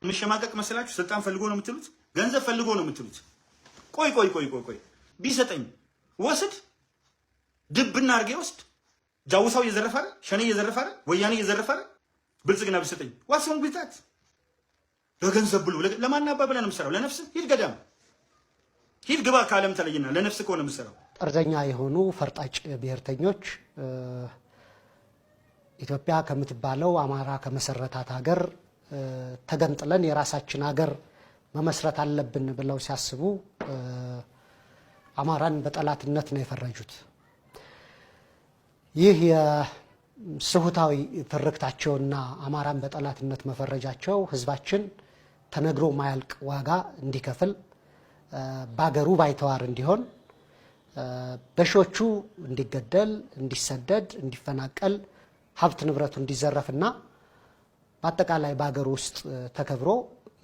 መሸማቀቅ መስላችሁ ስልጣን ፈልጎ ነው የምትሉት? ገንዘብ ፈልጎ ነው የምትሉት? ቆይ ቢሰጠኝ ወስድ ድብና አርጌ ወስድ ጃውሳው እየዘረፈ አይደል? ሸኔ እየዘረፈ አይደል? ወያኔ እየዘረፈ አይደል? ብልጽግና ቢሰጠኝ ዋስውን ቢታት ለገንዘብ ብሎ ለማን አባብለህ ነው የምትሰራው? ለነፍስ ሂድ ገዳም ሂድ ግባ ካለም ተለይና ለነፍስ ከሆነ የምትሰራው። ጠርዘኛ የሆኑ ፈርጣጭ ብሔርተኞች ኢትዮጵያ ከምትባለው አማራ ከመሰረታት ሀገር ተገንጥለን የራሳችን ሀገር መመስረት አለብን ብለው ሲያስቡ አማራን በጠላትነት ነው የፈረጁት። ይህ የስሁታዊ ትርክታቸውና አማራን በጠላትነት መፈረጃቸው ህዝባችን ተነግሮ ማያልቅ ዋጋ እንዲከፍል ባገሩ ባይተዋር እንዲሆን በሾቹ እንዲገደል፣ እንዲሰደድ፣ እንዲፈናቀል ሀብት ንብረቱ እንዲዘረፍና በአጠቃላይ ባገሩ ውስጥ ተከብሮ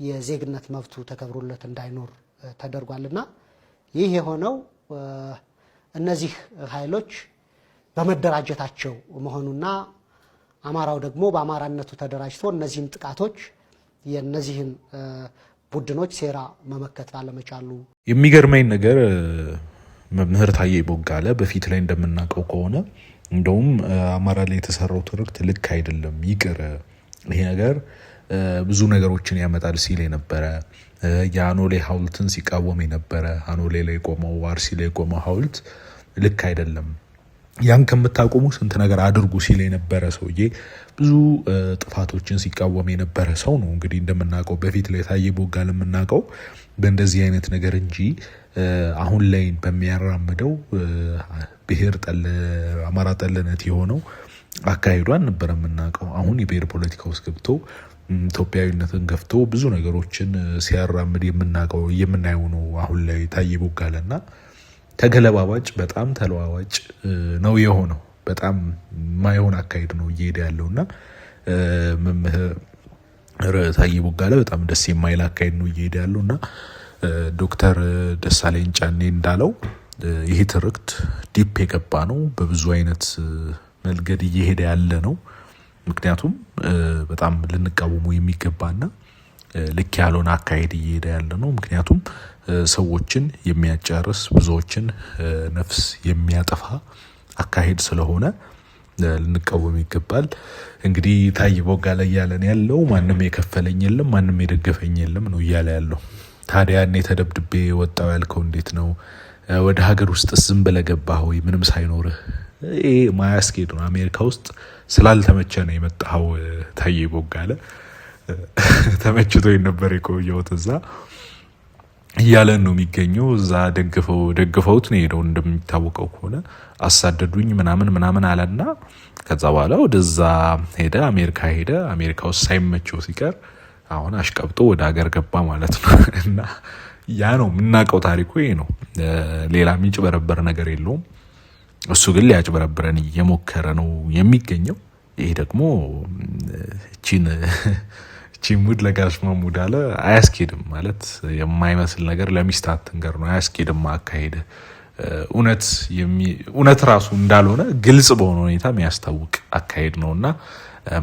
የዜግነት መብቱ ተከብሮለት እንዳይኖር ተደርጓልና ይህ የሆነው እነዚህ ኃይሎች በመደራጀታቸው መሆኑና አማራው ደግሞ በአማራነቱ ተደራጅቶ እነዚህን ጥቃቶች የነዚህን ቡድኖች ሴራ መመከት ባለመቻሉ የሚገርመኝ ነገር መምህር ታዬ ቦጋለ በፊት ላይ እንደምናውቀው ከሆነ እንደውም አማራ ላይ የተሰራው ትርክት ልክ አይደለም ይቅር ይሄ ነገር ብዙ ነገሮችን ያመጣል ሲል የነበረ የአኖሌ ሐውልትን ሲቃወም የነበረ አኖሌ ላይ ቆመው አርሲ ላይ ቆመው ሐውልት ልክ አይደለም ያን ከምታቆሙ ስንት ነገር አድርጉ ሲል የነበረ ሰውዬ ብዙ ጥፋቶችን ሲቃወም የነበረ ሰው ነው። እንግዲህ እንደምናውቀው በፊት ላይ ታዬ ቦጋለ የምናውቀው በእንደዚህ አይነት ነገር እንጂ አሁን ላይ በሚያራምደው ብሔር ጠል አማራ ጠልነት የሆነው አካሄዷን ነበር የምናውቀው። አሁን የብሔር ፖለቲካ ውስጥ ገብቶ ኢትዮጵያዊነትን ገፍቶ ብዙ ነገሮችን ሲያራምድ የምናየው ነው አሁን ላይ ታዬ ቦጋለና ተገለባባጭ በጣም ተለዋዋጭ ነው የሆነው። በጣም ማይሆን አካሄድ ነው እየሄደ ያለውና መምህር ታዬ ቦጋለ በጣም ደስ የማይል አካሄድ ነው እየሄደ ያለውና ዶክተር ደሳለኝ ጫኔ እንዳለው ይሄ ትርክት ዲፕ የገባ ነው፣ በብዙ አይነት መልገድ እየሄደ ያለ ነው። ምክንያቱም በጣም ልንቃወሙ የሚገባና ልክ ያልሆነ አካሄድ እየሄደ ያለ ነው። ምክንያቱም ሰዎችን የሚያጫርስ ብዙዎችን ነፍስ የሚያጠፋ አካሄድ ስለሆነ ልንቃወም ይገባል። እንግዲህ ታዬ ቦጋለ እያለን ያለው ማንም የከፈለኝ የለም ማንም የደገፈኝ የለም ነው እያለ ያለው። ታዲያ እኔ ተደብድቤ ወጣው ያልከው እንዴት ነው? ወደ ሀገር ውስጥ ዝም ብለህ ገባህ ወይ ምንም ሳይኖርህ? ይሄ ማያስኬድ ነው። አሜሪካ ውስጥ ስላልተመቸ ነው የመጣው ታዬ ቦጋለ ተመችቶኝ ነበር የቆየሁት እዛ እያለን ነው የሚገኘው። እዛ ደግፈውት ነው ሄደው እንደሚታወቀው ከሆነ አሳደዱኝ ምናምን አለና ከዛ በኋላ ወደዛ ሄደ አሜሪካ ውስጥ ሳይመቸው ሲቀር አሁን አሽቀብጦ ወደ ሀገር ገባ ማለት ነው። እና ያ ነው የምናውቀው ታሪኩ ይሄ ነው። ሌላ የሚጭበረበር ነገር የለውም። እሱ ግን ሊያጭበረብረን እየሞከረ ነው የሚገኘው። ይሄ ደግሞ እቺ ሙድ ለጋሽ ማሙድ አለ አያስኬድም ማለት የማይመስል ነገር ለሚስት አትንገር ነው አያስኬድም። አካሄደ እውነት ራሱ እንዳልሆነ ግልጽ በሆነ ሁኔታ የሚያስታውቅ አካሄድ ነውና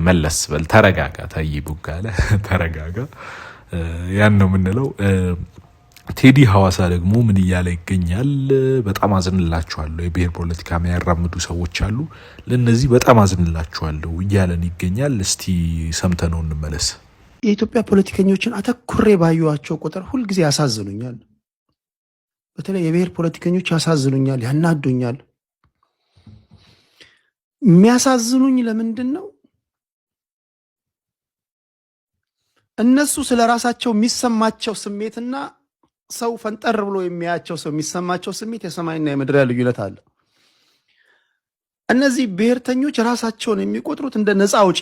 መለስ በል ተረጋጋ፣ ታዬ ቦጋለ ተረጋጋ። ያን ነው የምንለው። ቴዲ ሐዋሳ ደግሞ ምን እያለ ይገኛል? በጣም አዝንላችኋለሁ፣ የብሔር ፖለቲካ የሚያራምዱ ሰዎች አሉ፣ ለነዚህ በጣም አዝንላችኋለሁ እያለን ይገኛል። እስቲ ሰምተነው እንመለስ። የኢትዮጵያ ፖለቲከኞችን አተኩሬ ባዩዋቸው ቁጥር ሁልጊዜ ያሳዝኑኛል። በተለይ የብሔር ፖለቲከኞች ያሳዝኑኛል፣ ያናዱኛል። የሚያሳዝኑኝ ለምንድን ነው? እነሱ ስለ ራሳቸው የሚሰማቸው ስሜትና ሰው ፈንጠር ብሎ የሚያያቸው ሰው የሚሰማቸው ስሜት የሰማይና የምድር ልዩነት አለ። እነዚህ ብሔርተኞች ራሳቸውን የሚቆጥሩት እንደ ነፃ አውጪ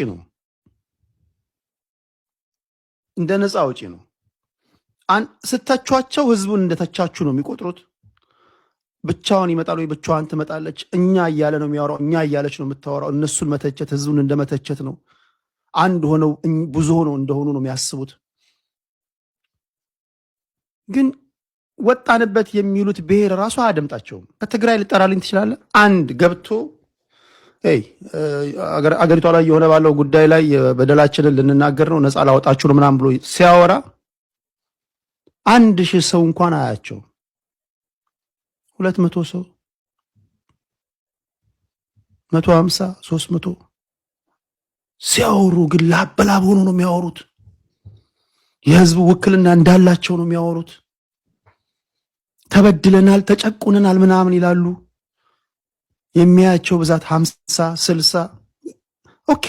ነው። ስተቿቸው ህዝቡን እንደተቻችሁ ነው የሚቆጥሩት። ብቻውን ይመጣል ወይ ብቻዋን ትመጣለች፣ እኛ እያለ ነው የሚያወራው፣ እኛ እያለች ነው የምታወራው። እነሱን መተቸት ህዝቡን እንደመተቸት ነው። አንድ ሆነው ብዙ ሆነው እንደሆኑ ነው የሚያስቡት። ግን ወጣንበት የሚሉት ብሔር ራሱ አያደምጣቸውም። ከትግራይ ልጠራልኝ ትችላለህ? አንድ ገብቶ አገሪቷ ላይ የሆነ ባለው ጉዳይ ላይ በደላችንን ልንናገር ነው ነፃ ላወጣችሁ ነው ምናምን ብሎ ሲያወራ 1000 ሰው እንኳን አያቸው 200 ሰው 150 300 ሲያወሩ ግን ላበላብ ሆኖ ነው የሚያወሩት። የህዝብ ውክልና እንዳላቸው ነው የሚያወሩት። ተበድለናል ተጨቁነናል ምናምን ይላሉ። የሚያያቸው ብዛት 50 60 ኦኬ።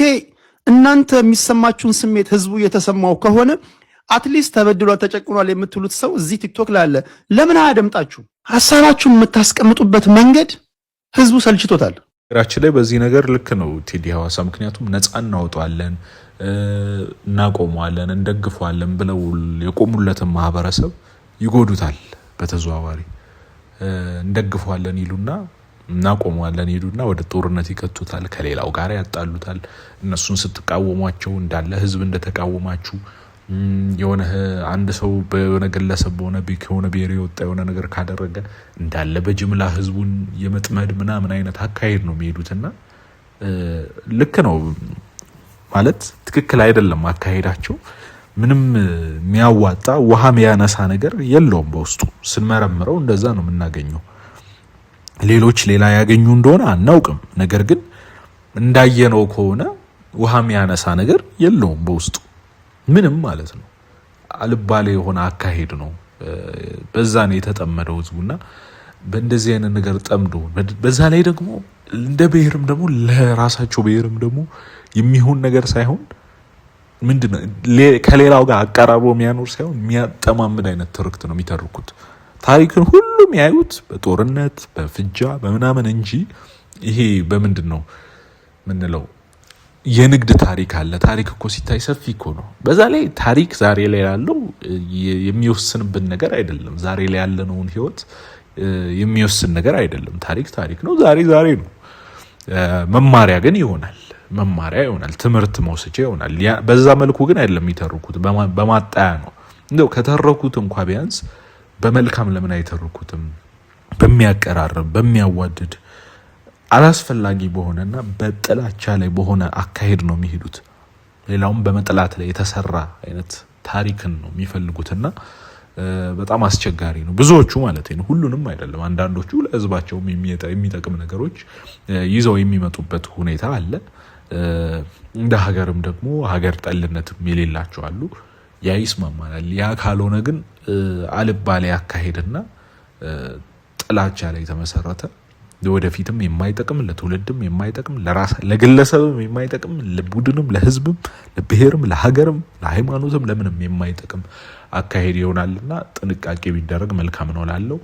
እናንተ የሚሰማችሁን ስሜት ህዝቡ የተሰማው ከሆነ አትሊስት ተበድሏል ተጨቁኗል የምትሉት ሰው እዚህ ቲክቶክ ላይ አለ። ለምን አያደምጣችሁ? ሐሳባችሁን የምታስቀምጡበት መንገድ ህዝቡ ሰልችቶታል። ራችን ላይ በዚህ ነገር ልክ ነው ቴዲ ሐዋሳ። ምክንያቱም ነፃ እናወጣለን እናቆመዋለን እንደግፈዋለን ብለው የቆሙለትን ማህበረሰብ ይጎዱታል። በተዘዋዋሪ እንደግፈዋለን ይሉና እናቆመዋለን ይሉና ወደ ጦርነት ይከቱታል። ከሌላው ጋር ያጣሉታል። እነሱን ስትቃወሟቸው እንዳለ ህዝብ እንደተቃወማችሁ የሆነ አንድ ሰው በሆነ ግለሰብ በሆነ ብሔር የወጣ የሆነ ነገር ካደረገ እንዳለ በጅምላ ህዝቡን የመጥመድ ምናምን አይነት አካሄድ ነው የሚሄዱትና ልክ ነው ማለት ትክክል አይደለም አካሄዳቸው። ምንም የሚያዋጣ ውሃ የሚያነሳ ነገር የለውም በውስጡ። ስንመረምረው እንደዛ ነው የምናገኘው። ሌሎች ሌላ ያገኙ እንደሆነ አናውቅም። ነገር ግን እንዳየነው ከሆነ ውሃ የሚያነሳ ነገር የለውም በውስጡ ምንም ማለት ነው። አልባሌ የሆነ አካሄድ ነው። በዛ ነው የተጠመደው ህዝቡና በእንደዚህ አይነት ነገር ጠምዶ በዛ ላይ ደግሞ እንደ ብሔርም ደግሞ ለራሳቸው ብሔርም ደግሞ የሚሆን ነገር ሳይሆን ምንድነው ከሌላው ጋር አቀራርቦ የሚያኖር ሳይሆን የሚያጠማምድ አይነት ትርክት ነው የሚተርኩት። ታሪክን ሁሉም ያዩት በጦርነት በፍጃ በምናምን እንጂ ይሄ በምንድነው ምንለው የንግድ ታሪክ አለ። ታሪክ እኮ ሲታይ ሰፊ እኮ ነው። በዛ ላይ ታሪክ ዛሬ ላይ ያለው የሚወስንብን ነገር አይደለም። ዛሬ ላይ ያለነውን ህይወት የሚወስን ነገር አይደለም። ታሪክ ነው። ዛሬ ነው። መማሪያ ግን ይሆናል። ትምህርት መውሰጃ ይሆናል። በዛ መልኩ ግን አይደለም የሚተርኩት፣ በማጣያ ነው። እንደው ከተረኩት እንኳን ቢያንስ በመልካም ለምን አይተርኩትም? በሚያቀራርብ በሚያዋድድ አላስፈላጊ በሆነና በጥላቻ ላይ በሆነ አካሄድ ነው የሚሄዱት። ሌላውም በመጥላት ላይ የተሰራ አይነት ታሪክን ነው የሚፈልጉትና በጣም አስቸጋሪ ነው። ብዙዎቹ ማለት ነው፣ ሁሉንም አይደለም። አንዳንዶቹ ለህዝባቸው የሚጠቅም ነገሮች ይዘው የሚመጡበት ሁኔታ አለ። እንደ ሀገርም ደግሞ ሀገር ጠልነትም የሌላቸው አሉ። ያ ይስማማናል። ያ ካልሆነ ግን አልባሌ አካሄድና ጥላቻ ላይ የተመሰረተ ወደፊትም የማይጠቅም ለትውልድም የማይጠቅም ለግለሰብም የማይጠቅም ለቡድንም ለህዝብም ለብሔርም ለሀገርም ለሃይማኖትም ለምንም የማይጠቅም አካሄድ ይሆናልና ጥንቃቄ ቢደረግ መልካም ነው ላለው።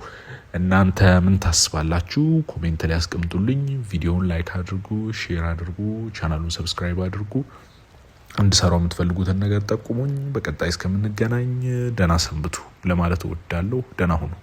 እናንተ ምን ታስባላችሁ? ኮሜንት ላይ አስቀምጡልኝ። ቪዲዮውን ላይክ አድርጉ፣ ሼር አድርጉ፣ ቻናሉን ሰብስክራይብ አድርጉ። እንድሰራው የምትፈልጉትን ነገር ጠቁሙኝ። በቀጣይ እስከምንገናኝ ደህና ሰንብቱ ለማለት እወዳለሁ። ደህና ሁኑ።